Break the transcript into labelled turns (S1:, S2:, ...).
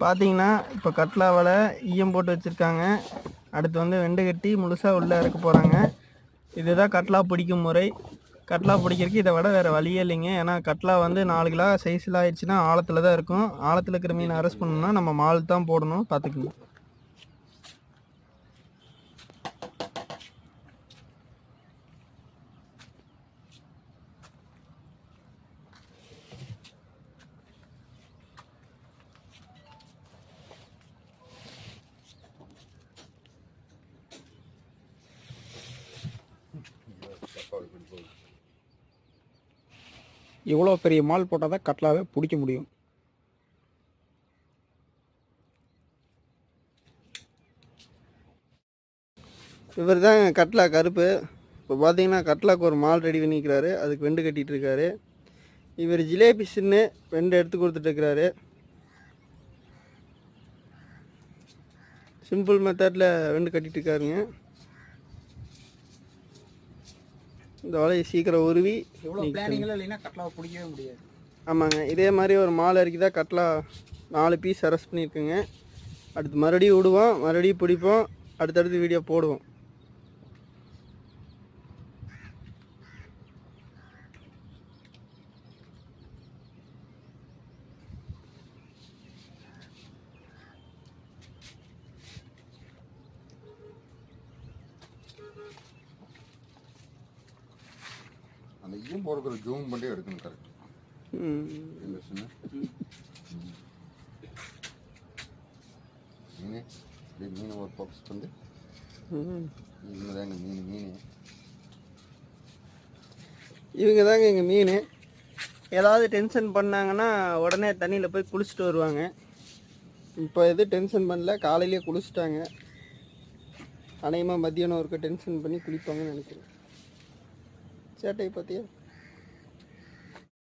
S1: பார்த்தீங்கன்னா இப்போ கட்லா வலை ஈயம் போட்டு வச்சுருக்காங்க. அடுத்து வந்து வெண்டு கட்டி முழுசாக உள்ளே இறக்க போகிறாங்க. இதுதான் கட்லா பிடிக்கும் முறை. கட்லா பிடிக்கிறதுக்கு இதை விட வேறு வழியே இல்லைங்க. ஏன்னா கட்லா வந்து 4 கிலோ சைஸில் ஆயிடுச்சுன்னா ஆழத்தில் தான் இருக்கும். ஆழத்தில் இருக்கிற மீனை அரெஸ்ட் பண்ணணும்னா நம்ம மால் தான் போடணும், பார்த்துக்குங்க.
S2: இவ்வளோ பெரிய மால் போட்டால் தான் கட்லாவே பிடிக்க முடியும்.
S1: இவர் தான் கட்லா கருப்பு. இப்போ பார்த்தீங்கன்னா கட்லாக்கு ஒரு மால் ரெடி பண்ணிக்கிறாரு, அதுக்கு வெண்டு கட்டிகிட்டு இருக்காரு. இவர் ஜிலேபி சின்னு வெண்டு எடுத்து கொடுத்துட்ருக்கிறாரு. சிம்பிள் மெத்தடில் வெண்டு கட்டிகிட்டு இருக்காருங்க. இந்த வலையை சீக்கிரம் உருவி
S2: இல்லைன்னா கட்லாவை பிடிக்கவே முடியாது.
S1: ஆமாங்க, இதே மாதிரி ஒரு மால் அரைக்கி தான் கட்லா 4 பீஸ் அரெஸ்ட் பண்ணியிருக்குங்க. அடுத்து மறுபடியும் விடுவோம், மறுபடியும் பிடிப்போம், அடுத்தடுத்து வீடியோ போடுவோம்.
S3: அந்த ஈயம் போடுற ஜூம் பண்ணி எடுக்கணும் கரெக்ட். மீன் ஒரு ஃபோக்கஸ் பண்ணி
S1: இவங்க தாங்க எங்கள் மீன். ஏதாவது டென்ஷன் பண்ணாங்கன்னா உடனே தண்ணியில் போய் குளிச்சுட்டு வருவாங்க. இப்போ எதுவும் டென்ஷன் பண்ணல, காலையிலேயே குளிச்சுட்டாங்க. அநேகமாக மத்தியானம் ஒருக்க டென்ஷன் பண்ணி குளிப்பாங்கன்னு நினைக்கிறேன். சேட்டை பார்த்தியா?